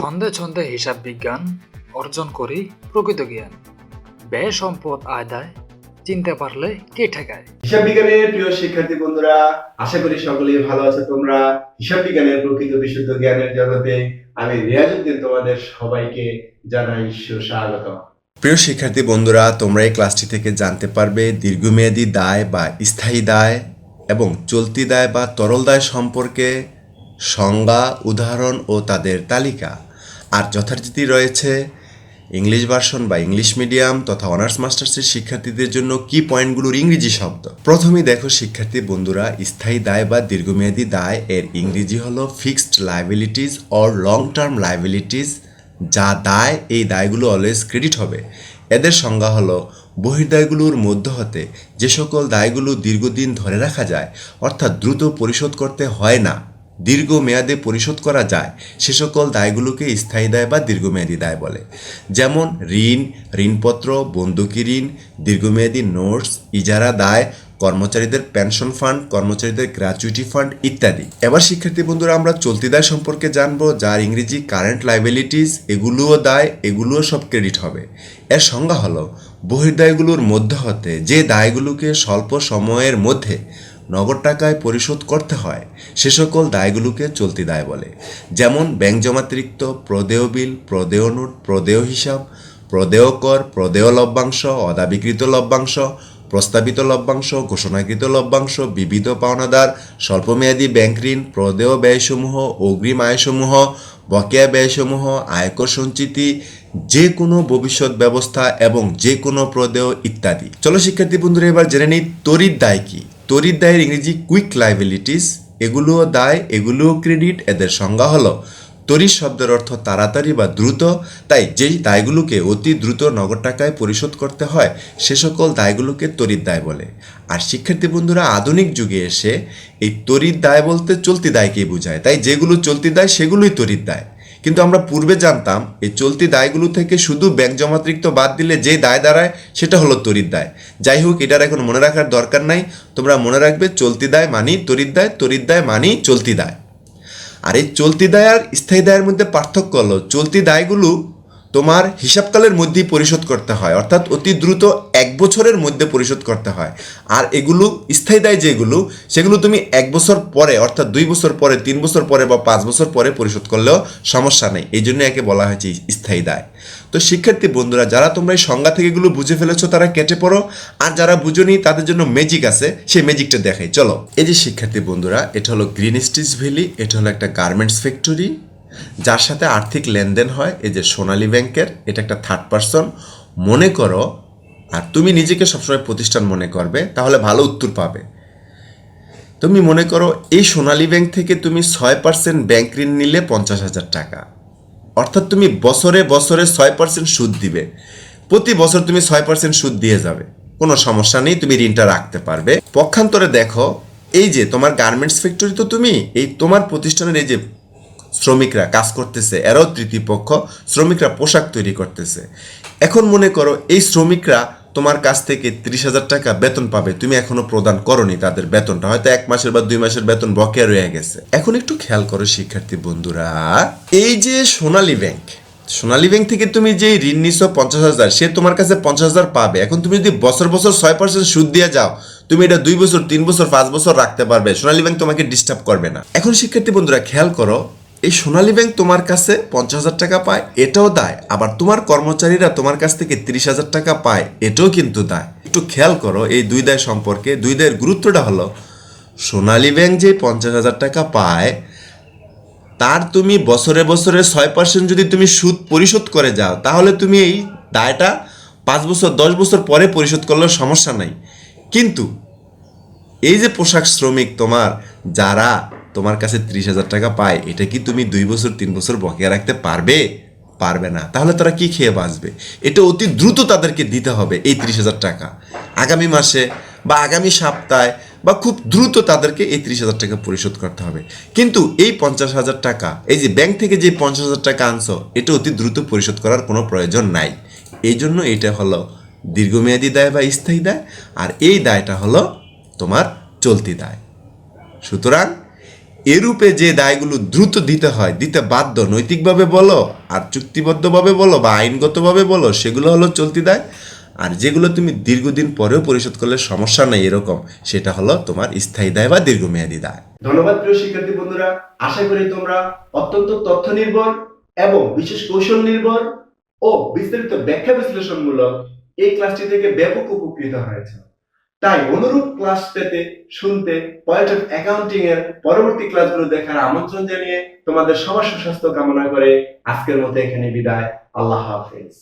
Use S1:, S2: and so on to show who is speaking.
S1: ছন্দে ছন্দে হিসাব বিজ্ঞান অর্জন করি প্রকৃত জ্ঞান। ব্যয় সম্পদ আদায় চিনতে পারলে কে ঠেকায়।
S2: হিসাব বিজ্ঞানের প্রিয় শিক্ষার্থী বন্ধুরা, আশা করি সকলেই ভালো আছো তোমরা। হিসাব বিজ্ঞানের প্রকৃত বিশুদ্ধ জ্ঞানের জগতে আমি রিয়াজউদ্দিন তোমাদের সবাইকে জানাই সুস্বাগত।
S3: প্রিয় শিক্ষার্থী বন্ধুরা, তোমরা এই ক্লাসটি থেকে জানতে পারবে দীর্ঘমেয়াদী দায় বা স্থায়ী দায় এবং চলতি দায় বা তরল দায় সম্পর্কে সংজ্ঞা, উদাহরণ ও তাদের তালিকা। আর যথারীতি রয়েছে ইংলিশ ভার্সন বা ইংলিশ মিডিয়াম তথা অনার্স মাস্টার্সের শিক্ষার্থীদের জন্য কি পয়েন্টগুলোর ইংরেজি শব্দ। প্রথমেই দেখো শিক্ষার্থী বন্ধুরা, স্থায়ী দায় বা দীর্ঘমেয়াদী দায় এর ইংরেজি হলো fixed liabilities or long term liabilities. যা দায়, এই দায়গুলো অলওয়েজ ক্রেডিট হবে। এদের সংজ্ঞা হলো বহির্দায়গুলোর মধ্য হতে যে সকল দায়গুলো দীর্ঘদিন ধরে রাখা যায়, অর্থাৎ দ্রুত পরিশোধ করতে হয় না, দীর্ঘ মেয়াদে পরিশোধ করা যায়, সে সকল দায়গুলোকে স্থায়ী দায় বা দীর্ঘমেয়াদী দায় বলে। যেমন ঋণ, ঋণপত্র, বন্ধকি ঋণ, দীর্ঘমেয়াদী নোটস, ইজারা দায়, কর্মচারীদের পেনশন ফান্ড, কর্মচারীদের গ্র্যাচুইটি ফান্ড ইত্যাদি। এবার শিক্ষার্থী বন্ধুরা, আমরা চলতি দায় সম্পর্কে জানবো, যার ইংরেজি কারেন্ট লায়াবিলিটিস। এগুলোও দায়, এগুলোও সব ক্রেডিট হবে। এর সংজ্ঞা হলো বহির্দায়গুলোর মধ্য হতে যে দায়গুলোকে স্বল্প সময়ের মধ্যে নগদ টাকায় পরিশোধ করতে হয়, সে সকল দায়গুলোকে চলতি দায় বলে। যেমন ব্যাংক জমাতিরিক্ত, প্রদেয় বিল, প্রদেয় নোট, প্রদেয় হিসাব, প্রদেয় কর, প্রদেয় লভ্যাংশ, অদাবিকৃত লভ্যাংশ, প্রস্তাবিত লভ্যাংশ, ঘোষণাকৃত লভ্যাংশ, বিবিধ পাওনাদার, স্বল্পমেয়াদী ব্যাংক ঋণ, প্রদেয় ব্যয়সমূহ, অগ্রিম আয়সমূহ, বকেয়া ব্যয়সমূহ, আয়কর সঞ্চিতি, যে কোনো ভবিষ্যৎ ব্যবস্থা এবং যে কোনো প্রদেয় ইত্যাদি। চলো শিক্ষার্থী বন্ধুরা, এবার জেনে নিই তড়িৎ দায় কি। তড়িৎ দায়ের ইংরেজি কুইক লায়াবিলিটিস। এগুলোও দায়, এগুলোও ক্রেডিট। এদের সংজ্ঞা হলো তড়িৎ শব্দের অর্থ তাড়াতাড়ি বা দ্রুত, তাই যেই দায়গুলোকে অতি দ্রুত নগদ টাকায় পরিশোধ করতে হয় সে সকল দায়গুলোকে তড়িৎ দায় বলে। আর শিক্ষার্থী বন্ধুরা, আধুনিক যুগে এসে এই তড়িৎ দায় বলতে চলতি দায়কেই বোঝায়, তাই যেগুলো চলতি দায় সেগুলোই তড়িৎ দায়। কিন্তু আমরা পূর্বে জানতাম এই চলতি দায়গুলো থেকে শুধু ব্যাংক জমাতিরিক্ত বাদ দিলে যে দায় দাঁড়ায় সেটা হলো তড়িৎ দায়। যাই হোক, এটার এখন মনে রাখার দরকার নাই, তোমরা মনে রাখবে চলতি দায় মানি তড়িৎ দায়, তড়িৎ দায় মানি চলতি দায়। আর এই চলতি দায় আর স্থায়ী দায়ের মধ্যে পার্থক্য হলো চলতি দায়গুলো তোমার হিসাবকালের মধ্যেই পরিশোধ করতে হয়, অর্থাৎ অতি দ্রুত 1 বছরের মধ্যে পরিশোধ করতে হয়। আর এগুলো স্থায়ী দায় যেগুলো, সেগুলো তুমি 1 বছর পরে, অর্থাৎ 2 বছর পরে, 3 বছর পরে বা 5 বছর পরে পরিশোধ করলেও সমস্যা নেই। এই জন্য একে বলা হয়েছে স্থায়ী দায়। তো শিক্ষার্থী বন্ধুরা, যারা তোমরা এই সংজ্ঞা থেকে এগুলো বুঝে ফেলেছো তারা কেটে পড়ো, আর যারা বুঝোনি তাদের জন্য ম্যাজিক আছে, সেই ম্যাজিকটা দেখাই চলো। এই যে শিক্ষার্থী বন্ধুরা, এটা হলো গ্রিন স্টিচ ভ্যালি। এটা হলো একটা গার্মেন্টস ফ্যাক্টরি যার সাথে আর্থিক লেনদেন হয়। এই যে সোনালী ব্যাংকের, এটা একটা থার্ড পারসন মনে করো, আর তুমি নিজেকে সবসময় প্রতিষ্ঠান মনে করবে, তাহলে ভালো উত্তর পাবে। তুমি মনে করো এই সোনালী ব্যাংক থেকে তুমি 6% ব্যাংক ঋণ নিলে 50,000 টাকা, অর্থাৎ তুমি বছরে বছরে 6% সুদ দিবে। প্রতি বছর তুমি 6% সুদ দিয়ে যাবে, কোনো সমস্যা নেই, তুমি ঋণটা রাখতে পারবে। পক্ষান্তরে দেখো, এই যে তোমার গার্মেন্টস ফ্যাক্টরি, তো তুমি এই তোমার প্রতিষ্ঠানের এই যে শ্রমিকরা কাজ করতেছে, এরাও তৃতীয় পক্ষ, শ্রমিকরা পোশাক তৈরি করতেছে। এখন মনে করো এই শ্রমিকরা তোমার কাছ থেকে 30,000 টাকা বেতন পাবে, তুমি এখনো প্রদান করনি তাদের বেতনটা, হয়তো 1 মাসের বা 2 মাসের বেতন বকেয়া রয়ে গেছে। এখন একটু খেয়াল করো শিক্ষার্থী বন্ধুরা, এই যে সোনালী ব্যাংক থেকে তুমি যে ঋণ নিছো 50,000, সে তোমার কাছে 50,000 পাবে। এখন তুমি যদি বছর বছর 6% সুদ দিয়ে যাও, তুমি এটা 2 বছর, 3 বছর, 5 বছর রাখতে পারবে, সোনালী ব্যাংক তোমাকে ডিস্টার্ব করবে না। এখন শিক্ষার্থী বন্ধুরা খেয়াল করো, এই সোনালী ব্যাংক তোমার কাছে 50,000 টাকা পায়, এটাও দায়। আবার তোমার কর্মচারীরা তোমার কাছ থেকে 30,000 টাকা পায়, এটাও কিন্তু দায়। একটু খেয়াল করো এই দুই দায় সম্পর্কে। দুই দায়ের গুরুত্বটা হলো, সোনালী ব্যাংক যে 50,000 টাকা পায়, তার তুমি বছরে বছরে 6% যদি তুমি সুদ পরিশোধ করে যাও, তাহলে তুমি এই দায়টা 5 বছর, 10 বছর পরে পরিশোধ করলেও সমস্যা নাই। কিন্তু এই যে পোশাক শ্রমিক তোমার, যারা তোমার কাছে 30,000 টাকা পায়, এটা কি তুমি 2 বছর 3 বছর বকেয়া রাখতে পারবে না। তাহলে তারা কি খেয়ে বাঁচবে? এটা অতি দ্রুত তাদেরকে দিতে হবে এই 30,000 টাকা, আগামী মাসে বা আগামী সপ্তাহে, বা খুব দ্রুত তাদেরকে এই 30,000 টাকা পরিশোধ করতে হবে। কিন্তু এই 50,000 টাকা, এই যে ব্যাংক থেকে যে 50,000 টাকা আনছো, এটা অতি দ্রুত পরিশোধ করার কোনো প্রয়োজন নাই। এই জন্য এটা হলো দীর্ঘমেয়াদী দায় বা স্থায়ী দায়, আর এই দায়টা হলো তোমার চলতি দায়। সুতরাং এরূপে যে দায়গুলো দ্রুত দিতে হয়, দিতে বাধ্য, নৈতিকভাবে বলো আর চুক্তিবদ্ধভাবে বলো বা আইনগতভাবে বলো, সেগুলো হলো চলতি দায়। আর যেগুলো তুমি দীর্ঘদিন পরেও পরিশোধ করলে সমস্যা নেই এরকম, সেটা হলো তোমার স্থায়ী দায় বা দীর্ঘমেয়াদী দায়।
S2: ধন্যবাদ প্রিয় শিক্ষার্থী বন্ধুরা, আশা করি তোমরা অত্যন্ত তথ্য নির্ভর এবং বিশেষ কৌশল নির্ভর ও বিস্তারিত ব্যাখ্যা বিশ্লেষণমূলক এই ক্লাসটি থেকে ব্যাপক উপকৃত হয়েছে। তাই অনুরূপ ক্লাস পেতে, শুনতে পয়েন্ট অফ অ্যাকাউন্টিং এর পরবর্তী ক্লাসগুলো দেখার আমন্ত্রণ জানিয়ে তোমাদের সবার সুস্বাস্থ্য কামনা করে আজকের মতো এখানে বিদায়। আল্লাহ হাফেজ।